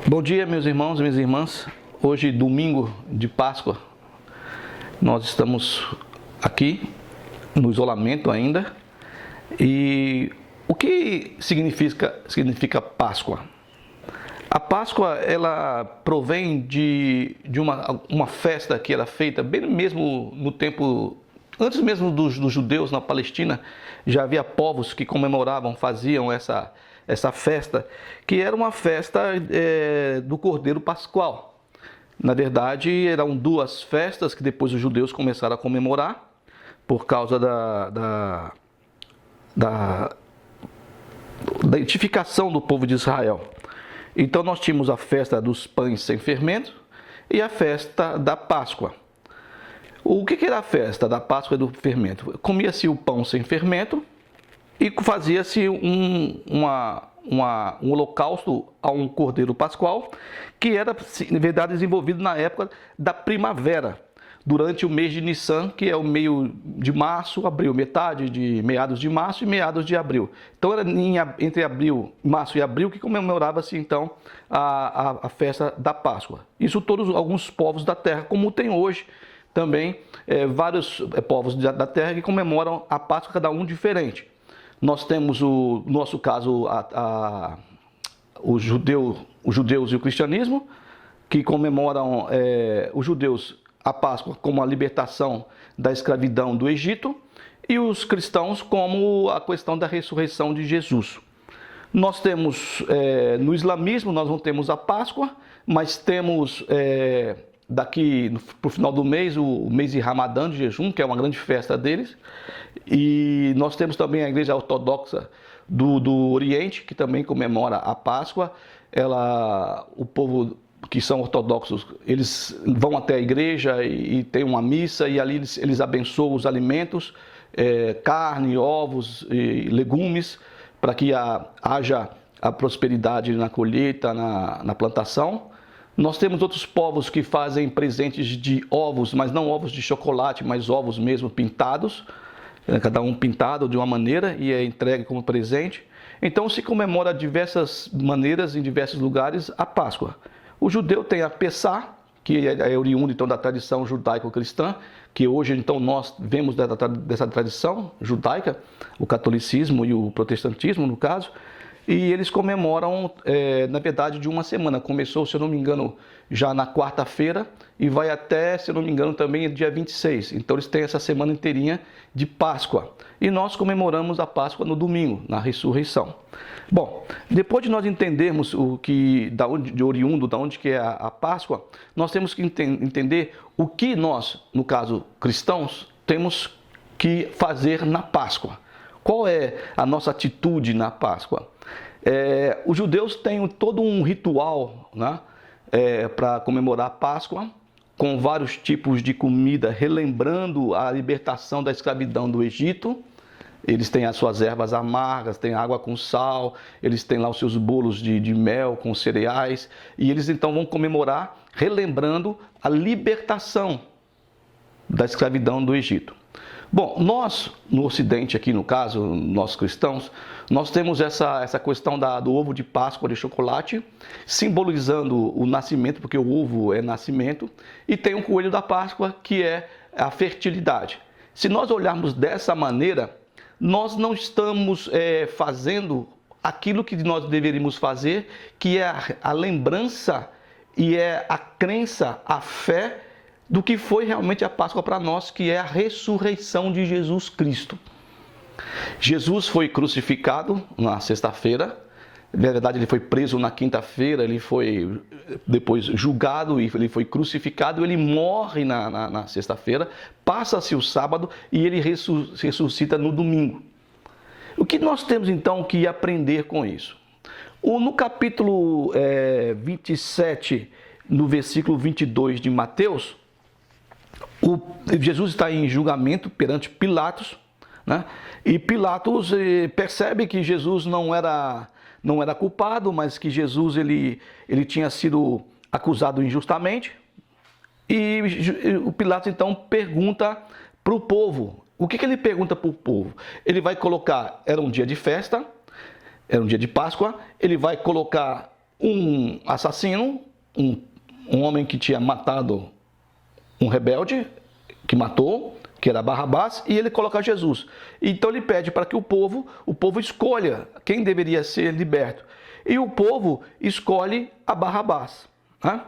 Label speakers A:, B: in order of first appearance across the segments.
A: Bom dia, meus irmãos e minhas irmãs. Hoje, domingo de Páscoa, nós estamos aqui no isolamento ainda. E o que significa Páscoa? A Páscoa, ela provém de uma festa que era feita bem mesmo no tempo, antes mesmo dos judeus na Palestina. Já havia povos que comemoravam, faziam essa festa, que era uma festa do Cordeiro Pascual. Na verdade, eram duas festas que depois os judeus começaram a comemorar por causa da identificação do povo de Israel. Então nós tínhamos a festa dos pães sem fermento e a festa da Páscoa. O que era a festa da Páscoa e do fermento? Comia-se o pão sem fermento e fazia-se um holocausto a um cordeiro pascual, que era, na verdade, desenvolvido na época da primavera, durante o mês de Nissan, que é o meio de março, abril, metade de meados de março e meados de abril. Então era entre março e abril que comemorava-se então a festa da Páscoa. Isso alguns povos da terra, como tem hoje também vários povos da terra que comemoram a Páscoa, cada um diferente. Nós temos, no nosso caso, os judeus e o cristianismo, que comemoram os judeus a Páscoa como a libertação da escravidão do Egito e os cristãos como a questão da ressurreição de Jesus. Nós temos, no islamismo, nós não temos a Páscoa, mas temos daqui para o final do mês, o mês de Ramadã, de jejum, que é uma grande festa deles. E nós temos também a igreja ortodoxa do Oriente, que também comemora a Páscoa. O povo que são ortodoxos, eles vão até a igreja e tem uma missa, e ali eles abençoam os alimentos, carne, ovos e legumes, para que haja a prosperidade na colheita, na plantação. Nós temos outros povos que fazem presentes de ovos, mas não ovos de chocolate, mas ovos mesmo pintados, cada um pintado de uma maneira e é entregue como presente. Então se comemora de diversas maneiras, em diversos lugares, a Páscoa. O judeu tem a Pessá, que é oriundo então da tradição judaico-cristã, que hoje então nós vemos dessa tradição judaica, o catolicismo e o protestantismo no caso. E eles comemoram, na verdade, de uma semana. Começou, se eu não me engano, já na quarta-feira e vai até, se eu não me engano, também dia 26. Então eles têm essa semana inteirinha de Páscoa. E nós comemoramos a Páscoa no domingo, na ressurreição. Bom, depois de nós entendermos da onde que é a Páscoa, nós temos que entender o que nós, no caso cristãos, temos que fazer na Páscoa. Qual é a nossa atitude na Páscoa? Os judeus têm todo um ritual, né, para comemorar a Páscoa, com vários tipos de comida, relembrando a libertação da escravidão do Egito. Eles têm as suas ervas amargas, têm água com sal, eles têm lá os seus bolos de mel com cereais, e eles então vão comemorar, relembrando a libertação da escravidão do Egito. Bom, nós, no Ocidente aqui no caso, nós cristãos, nós temos essa questão do ovo de Páscoa de chocolate, simbolizando o nascimento, porque o ovo é nascimento, e tem o coelho da Páscoa, que é a fertilidade. Se nós olharmos dessa maneira, nós não estamos fazendo aquilo que nós deveríamos fazer, que é a lembrança e é a crença, a fé, do que foi realmente a Páscoa para nós, que é a ressurreição de Jesus Cristo. Jesus foi crucificado na sexta-feira, na verdade ele foi preso na quinta-feira, ele foi depois julgado e ele foi crucificado, ele morre na sexta-feira, passa-se o sábado e ele ressuscita no domingo. O que nós temos então que aprender com isso? No capítulo 27, no versículo 22 de Mateus, Jesus está em julgamento perante Pilatos, né? E Pilatos percebe que Jesus não era culpado, mas que Jesus ele tinha sido acusado injustamente. E o Pilatos então pergunta para o povo. O que ele pergunta para o povo? Ele vai colocar, era um dia de festa, era um dia de Páscoa, ele vai colocar um assassino, um homem que tinha matado um rebelde, que matou, que era Barrabás, e ele coloca Jesus. Então ele pede para que o povo escolha quem deveria ser liberto. E o povo escolhe a Barrabás. Né?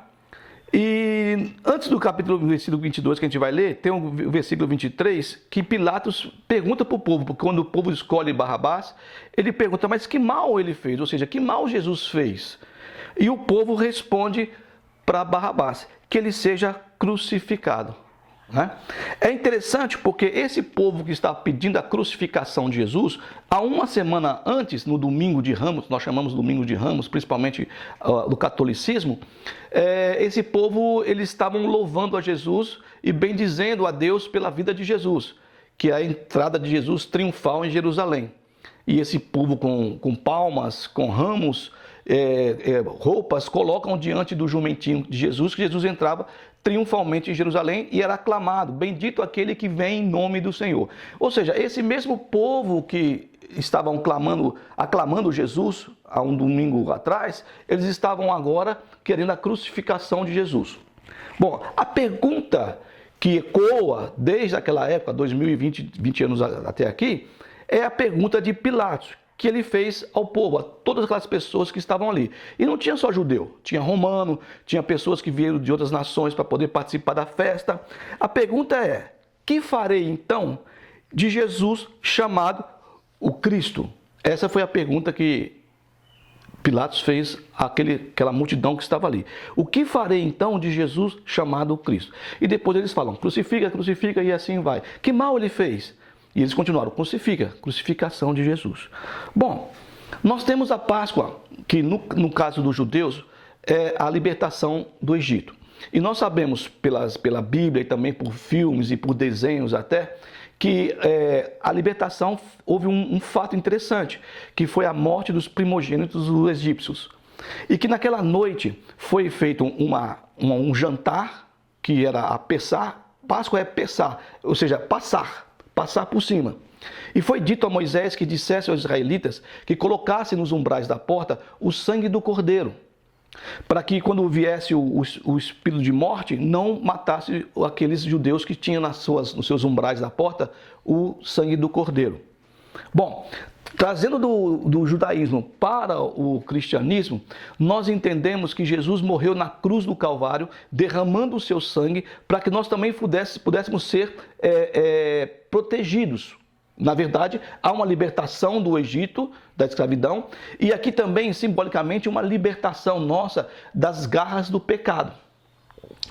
A: E antes do capítulo, versículo 22 que a gente vai ler, tem o versículo 23, que Pilatos pergunta para o povo, porque quando o povo escolhe Barrabás, ele pergunta, mas que mal ele fez? Ou seja, que mal Jesus fez? E o povo responde para Barrabás, que ele seja crucificado. Né? É interessante porque esse povo que está pedindo a crucificação de Jesus, há uma semana antes, no domingo de Ramos, nós chamamos domingo de Ramos, principalmente do catolicismo, esse povo, eles estavam louvando a Jesus e bendizendo a Deus pela vida de Jesus, que é a entrada de Jesus triunfal em Jerusalém. E esse povo com palmas, com ramos, roupas, colocam diante do jumentinho de Jesus, que Jesus entrava triunfalmente em Jerusalém e era aclamado, bendito aquele que vem em nome do Senhor. Ou seja, esse mesmo povo que estavam aclamando Jesus há um domingo atrás, eles estavam agora querendo a crucificação de Jesus. Bom, a pergunta que ecoa desde aquela época, 2020 anos até aqui, é a pergunta de Pilatos, que ele fez ao povo, a todas aquelas pessoas que estavam ali. E não tinha só judeu, tinha romano, tinha pessoas que vieram de outras nações para poder participar da festa. A pergunta é, que farei então de Jesus chamado o Cristo? Essa foi a pergunta que Pilatos fez àquela multidão que estava ali. O que farei então de Jesus chamado o Cristo? E depois eles falam, crucifica, crucifica, e assim vai. Que mal ele fez? E eles continuaram, crucificação de Jesus. Bom, nós temos a Páscoa, que no caso dos judeus, é a libertação do Egito. E nós sabemos pela Bíblia e também por filmes e por desenhos até, que a libertação houve um fato interessante, que foi a morte dos primogênitos dos egípcios. E que naquela noite foi feito um jantar, que era a Pessah. Páscoa é Pessah, ou seja, passar por cima. E foi dito a Moisés que dissesse aos israelitas que colocassem nos umbrais da porta o sangue do cordeiro, para que quando viesse o espírito de morte, não matasse aqueles judeus que tinham nos seus umbrais da porta o sangue do cordeiro. Bom, trazendo do judaísmo para o cristianismo, nós entendemos que Jesus morreu na cruz do Calvário, derramando o seu sangue, para que nós também pudéssemos ser protegidos. Na verdade, há uma libertação do Egito, da escravidão, e aqui também, simbolicamente, uma libertação nossa das garras do pecado.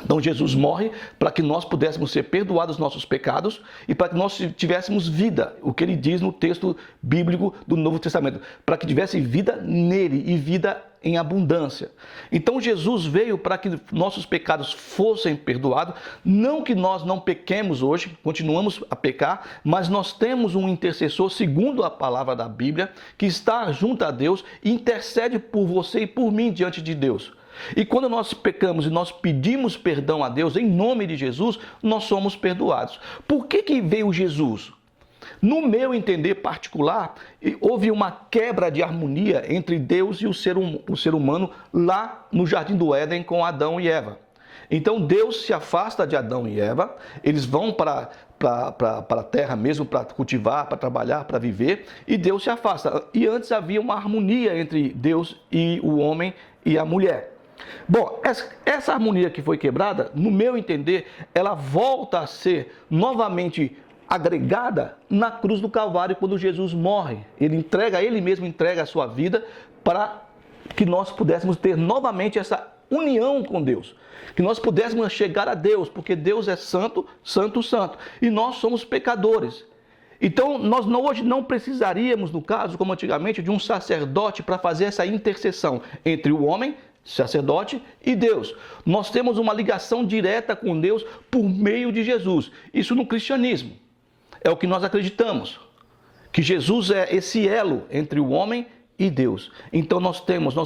A: Então Jesus morre para que nós pudéssemos ser perdoados os nossos pecados e para que nós tivéssemos vida, o que ele diz no texto bíblico do Novo Testamento, para que tivesse vida nele e vida em abundância. Então Jesus veio para que nossos pecados fossem perdoados, não que nós não pequemos hoje, continuamos a pecar, mas nós temos um intercessor, segundo a palavra da Bíblia, que está junto a Deus e intercede por você e por mim diante de Deus. E quando nós pecamos e nós pedimos perdão a Deus em nome de Jesus, nós somos perdoados. Por que veio Jesus? No meu entender particular, houve uma quebra de harmonia entre Deus e o ser humano lá no Jardim do Éden com Adão e Eva. Então Deus se afasta de Adão e Eva, eles vão para a terra mesmo para cultivar, para trabalhar, para viver, e Deus se afasta. E antes havia uma harmonia entre Deus e o homem e a mulher. Bom, essa harmonia que foi quebrada, no meu entender, ela volta a ser novamente agregada na cruz do Calvário quando Jesus morre. Ele mesmo entrega a sua vida para que nós pudéssemos ter novamente essa união com Deus. Que nós pudéssemos chegar a Deus, porque Deus é santo, santo, santo. E nós somos pecadores. Então, nós hoje não precisaríamos, no caso, como antigamente, de um sacerdote para fazer essa intercessão entre o homem, sacerdote, e Deus. Nós temos uma ligação direta com Deus por meio de Jesus. Isso no cristianismo. É o que nós acreditamos. Que Jesus é esse elo entre o homem e Deus. Então nós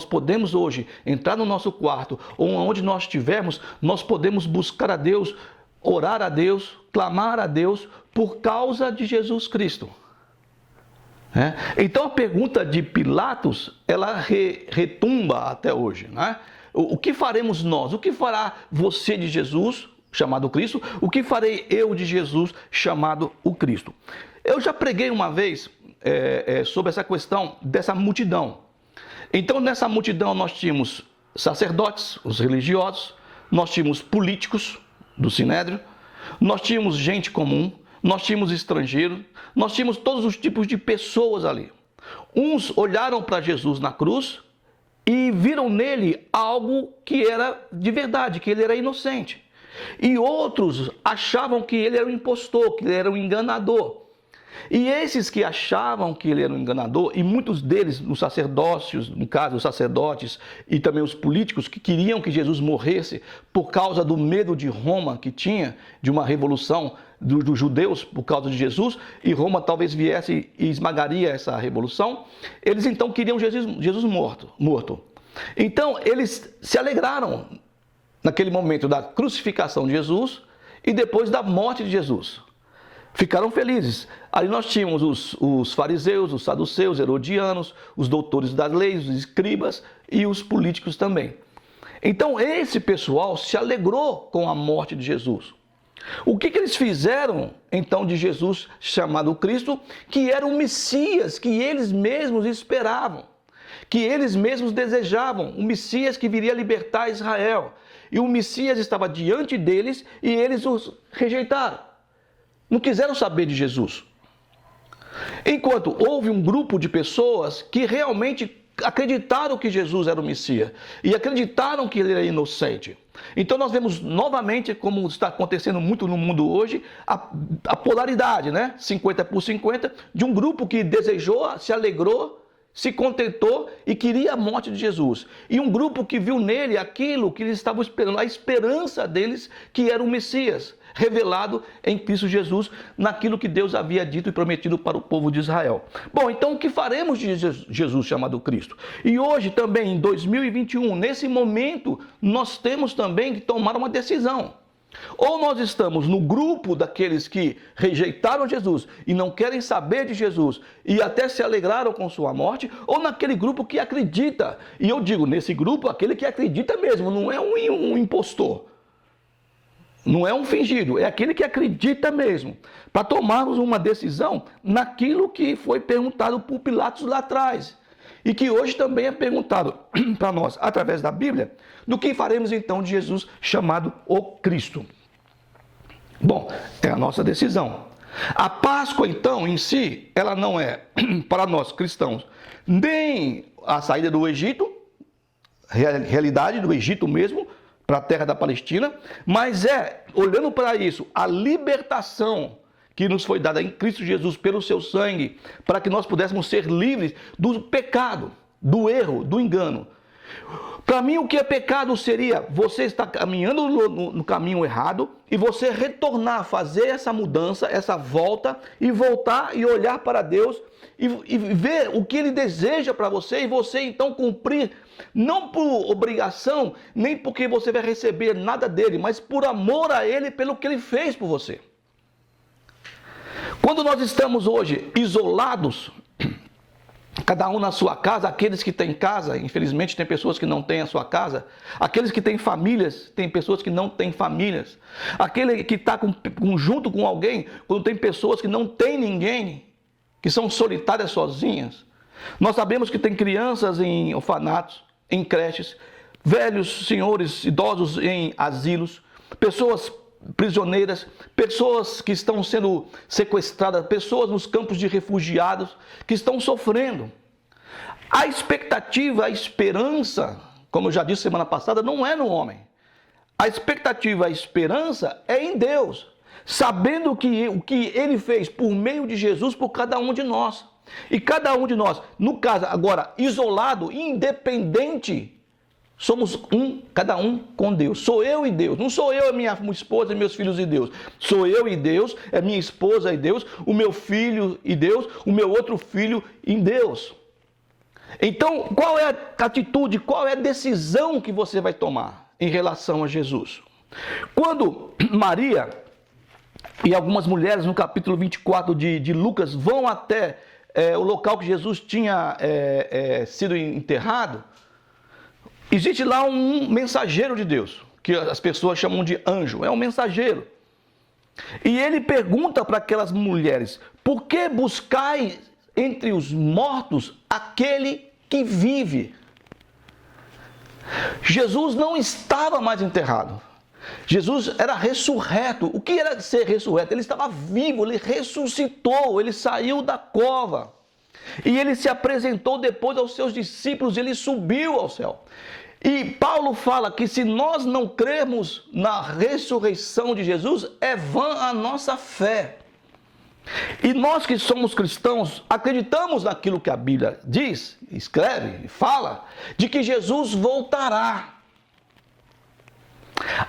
A: podemos hoje entrar no nosso quarto, ou onde nós estivermos, nós podemos buscar a Deus, orar a Deus, clamar a Deus por causa de Jesus Cristo. né? Então a pergunta de Pilatos, ela retumba até hoje, né? O que faremos nós? O que fará você de Jesus, chamado Cristo? O que farei eu de Jesus, chamado o Cristo? Eu já preguei uma vez sobre essa questão dessa multidão. Então nessa multidão nós tínhamos sacerdotes, os religiosos, nós tínhamos políticos do Sinédrio, nós tínhamos gente comum, nós tínhamos estrangeiros, nós tínhamos todos os tipos de pessoas ali. Uns olharam para Jesus na cruz e viram nele algo que era de verdade, que ele era inocente. E outros achavam que ele era um impostor, que ele era um enganador. E esses que achavam que ele era um enganador, e muitos deles, os sacerdócios, no caso os sacerdotes e também os políticos que queriam que Jesus morresse por causa do medo de Roma que tinha, de uma revolução dos judeus por causa de Jesus, e Roma talvez viesse e esmagaria essa revolução, eles então queriam Jesus morto. Então eles se alegraram naquele momento da crucificação de Jesus e depois da morte de Jesus. Ficaram felizes. Ali nós tínhamos os fariseus, os saduceus, herodianos, os doutores das leis, os escribas e os políticos também. Então esse pessoal se alegrou com a morte de Jesus. O que eles fizeram então de Jesus chamado Cristo? Que era o Messias que eles mesmos esperavam, que eles mesmos desejavam, o Messias que viria libertar Israel. E o Messias estava diante deles e eles os rejeitaram. Não quiseram saber de Jesus. Enquanto houve um grupo de pessoas que realmente acreditaram que Jesus era o Messias e acreditaram que ele era inocente. Então nós vemos novamente, como está acontecendo muito no mundo hoje, a polaridade, né? 50 por 50, de um grupo que desejou, se alegrou, se contentou e queria a morte de Jesus. E um grupo que viu nele aquilo que eles estavam esperando, a esperança deles, que era o Messias, revelado em Cristo Jesus, naquilo que Deus havia dito e prometido para o povo de Israel. Bom, então o que faremos de Jesus chamado Cristo? E hoje também, em 2021, nesse momento, nós temos também que tomar uma decisão. Ou nós estamos no grupo daqueles que rejeitaram Jesus e não querem saber de Jesus e até se alegraram com sua morte, ou naquele grupo que acredita. E eu digo, nesse grupo, aquele que acredita mesmo, não é um impostor. Não é um fingido, é aquele que acredita mesmo, para tomarmos uma decisão naquilo que foi perguntado por Pilatos lá atrás e que hoje também é perguntado para nós, através da Bíblia, do que faremos então de Jesus chamado o Cristo. Bom, é a nossa decisão. A Páscoa então em si, ela não é para nós cristãos nem a saída do Egito, realidade do Egito mesmo, para a terra da Palestina, mas é, olhando para isso, a libertação que nos foi dada em Cristo Jesus pelo seu sangue, para que nós pudéssemos ser livres do pecado, do erro, do engano. Para mim, o que é pecado seria você estar caminhando no caminho errado e você retornar, fazer essa mudança, essa volta e voltar e olhar para Deus e ver o que Ele deseja para você e você então cumprir, não por obrigação, nem porque você vai receber nada dele, mas por amor a Ele, pelo que Ele fez por você. Quando nós estamos hoje isolados, cada um na sua casa, aqueles que têm casa, infelizmente tem pessoas que não têm a sua casa, aqueles que têm famílias, tem pessoas que não têm famílias, aquele que está junto com alguém, quando tem pessoas que não têm ninguém, que são solitárias sozinhas. Nós sabemos que tem crianças em orfanatos, em creches, velhos senhores idosos em asilos, pessoas prisioneiras, pessoas que estão sendo sequestradas, pessoas nos campos de refugiados que estão sofrendo. A expectativa, a esperança, como eu já disse semana passada, não é no homem. A expectativa, a esperança é em Deus, sabendo que o que Ele fez por meio de Jesus por cada um de nós. E cada um de nós, no caso agora isolado, independente, somos cada um com Deus. Sou eu e Deus. Não sou eu e minha esposa e meus filhos e Deus. Sou eu e Deus, é minha esposa e Deus, o meu filho e Deus, o meu outro filho em Deus. Então, qual é a atitude, qual é a decisão que você vai tomar em relação a Jesus? Quando Maria e algumas mulheres no capítulo 24 de Lucas vão até o local que Jesus tinha sido enterrado, existe lá um mensageiro de Deus, que as pessoas chamam de anjo, é um mensageiro. E ele pergunta para aquelas mulheres: por que buscais entre os mortos aquele que vive? Jesus não estava mais enterrado. Jesus era ressurreto. O que era ser ressurreto? Ele estava vivo, ele ressuscitou, ele saiu da cova. E ele se apresentou depois aos seus discípulos, ele subiu ao céu. E Paulo fala que se nós não crermos na ressurreição de Jesus, é vã a nossa fé. E nós que somos cristãos, acreditamos naquilo que a Bíblia diz, escreve e fala, de que Jesus voltará.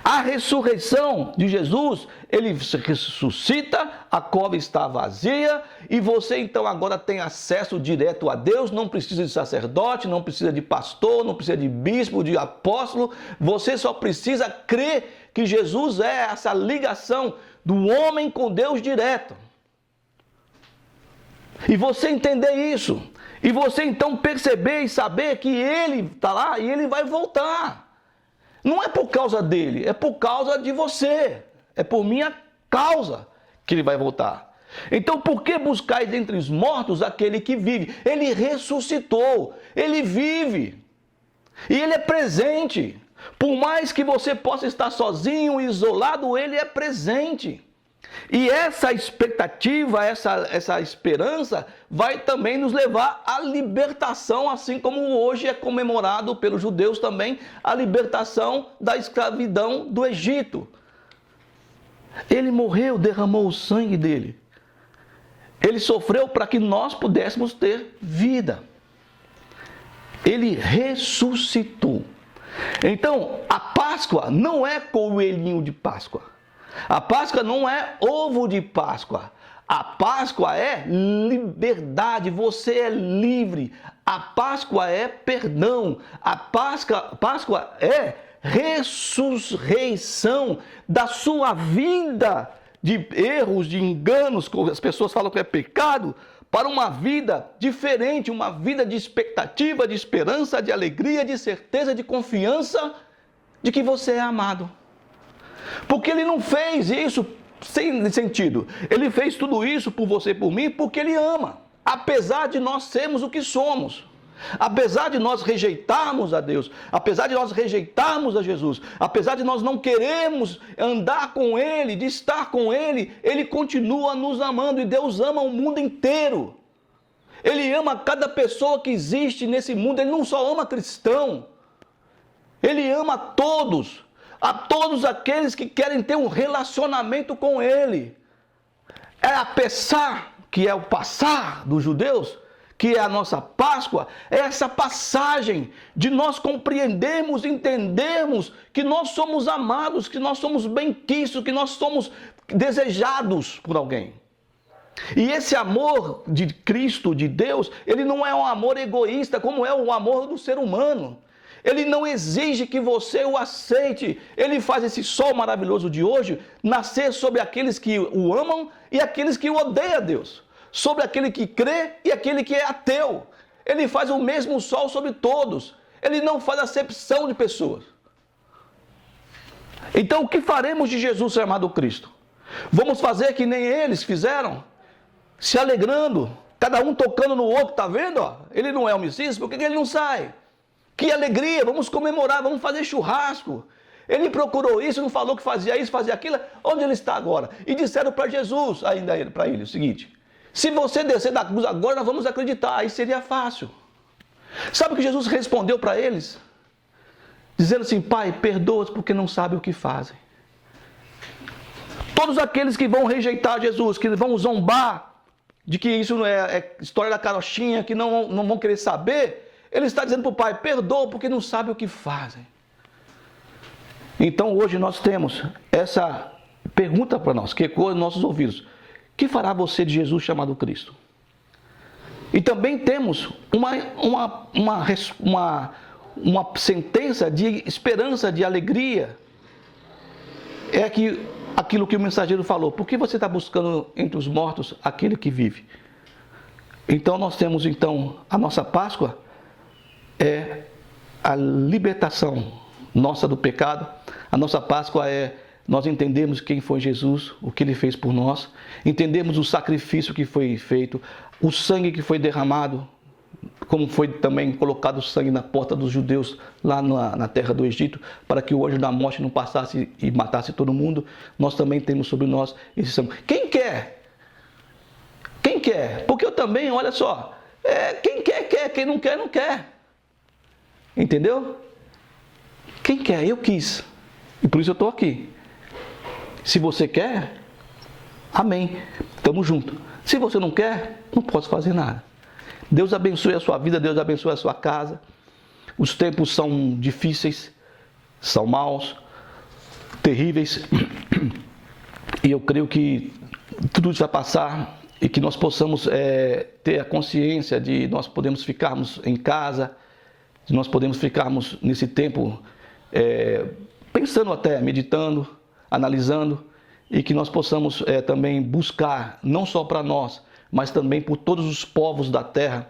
A: A ressurreição de Jesus, ele ressuscita, a cova está vazia e você então agora tem acesso direto a Deus, não precisa de sacerdote, não precisa de pastor, não precisa de bispo, de apóstolo, você só precisa crer que Jesus é essa ligação do homem com Deus direto. E você entender isso, e você então perceber e saber que ele está lá e ele vai voltar. Não é por causa dele, é por causa de você. É por minha causa que ele vai voltar. Então, por que buscais entre os mortos aquele que vive? Ele ressuscitou, ele vive. E ele é presente. Por mais que você possa estar sozinho, isolado, ele é presente. E essa expectativa, essa esperança vai também nos levar à libertação, assim como hoje é comemorado pelos judeus também, a libertação da escravidão do Egito. Ele morreu, derramou o sangue dele. Ele sofreu para que nós pudéssemos ter vida. Ele ressuscitou. Então, a Páscoa não é coelhinho de Páscoa. A Páscoa não é ovo de Páscoa. A Páscoa é liberdade, você é livre. A Páscoa é perdão. A Páscoa é ressurreição da sua vida de erros, de enganos, como as pessoas falam que é pecado, para uma vida diferente, uma vida de expectativa, de esperança, de alegria, de certeza, de confiança de que você é amado. Porque ele não fez isso sem sentido. Ele fez tudo isso por você e por mim porque ele ama. Apesar de nós sermos o que somos. Apesar de nós rejeitarmos a Deus. Apesar de nós rejeitarmos a Jesus. Apesar de nós não queremos andar com ele, de estar com ele. Ele continua nos amando. E Deus ama o mundo inteiro. Ele ama cada pessoa que existe nesse mundo. Ele não só ama cristão. Ele ama todos. A todos aqueles que querem ter um relacionamento com ele. É a Pessá, que é o passar dos judeus, que é a nossa Páscoa, é essa passagem de nós compreendermos, entendermos que nós somos amados, que nós somos bem-quistos, que nós somos desejados por alguém. E esse amor de Cristo, de Deus, ele não é um amor egoísta, como é o amor do ser humano. Ele não exige que você o aceite. Ele faz esse sol maravilhoso de hoje nascer sobre aqueles que o amam e aqueles que o odeiam a Deus. Sobre aquele que crê e aquele que é ateu. Ele faz o mesmo sol sobre todos. Ele não faz acepção de pessoas. Então, o que faremos de Jesus chamado Cristo? Vamos fazer que nem eles fizeram? Se alegrando, cada um tocando no outro, tá vendo? Ele não é o Messias, por que ele não sai? Que alegria, vamos comemorar, vamos fazer churrasco. Ele procurou isso, não falou que fazia isso, fazia aquilo. Onde ele está agora? E disseram para Jesus, ainda para ele, o seguinte: se você descer da cruz agora, nós vamos acreditar. Aí seria fácil. Sabe o que Jesus respondeu para eles? Dizendo assim: Pai, perdoa-os porque não sabem o que fazem. Todos aqueles que vão rejeitar Jesus, que vão zombar de que isso não é história da carochinha, que não vão querer saber, ele está dizendo para o Pai: perdoa porque não sabe o que fazem. Então hoje nós temos essa pergunta para nós, que ecoa nos nossos ouvidos: que fará você de Jesus chamado Cristo? E também temos uma sentença de esperança, de alegria. É aquilo que o mensageiro falou: por que você está buscando entre os mortos aquele que vive? Então nós temos a nossa Páscoa é a libertação nossa do pecado. A nossa Páscoa é nós entendemos quem foi Jesus, o que Ele fez por nós, entendemos o sacrifício que foi feito, o sangue que foi derramado, como foi também colocado o sangue na porta dos judeus lá na terra do Egito, para que o anjo da morte não passasse e matasse todo mundo. Nós também temos sobre nós esse sangue. Quem quer? Quem quer? Porque eu também, olha só, quem quer, quer. Quem não quer, não quer. Entendeu? Quem quer? Eu quis. E por isso eu estou aqui. Se você quer, amém. Estamos juntos. Se você não quer, não posso fazer nada. Deus abençoe a sua vida, Deus abençoe a sua casa. Os tempos são difíceis, são maus, terríveis. E eu creio que tudo isso vai passar e que nós possamos ter a consciência de nós podemos ficarmos em casa, de nós podemos ficarmos nesse tempo pensando até, meditando, analisando, e que nós possamos também buscar, não só para nós, mas também por todos os povos da terra,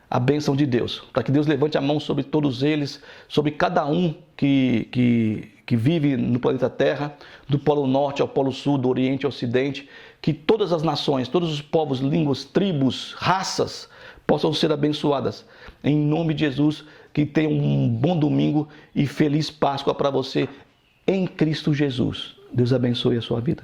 A: a bênção de Deus. Para que Deus levante a mão sobre todos eles, sobre cada um que vive no planeta Terra, do Polo Norte ao Polo Sul, do Oriente ao Ocidente, que todas as nações, todos os povos, línguas, tribos, raças, possam ser abençoadas. Em nome de Jesus, que tenha um bom domingo e feliz Páscoa para você em Cristo Jesus. Deus abençoe a sua vida.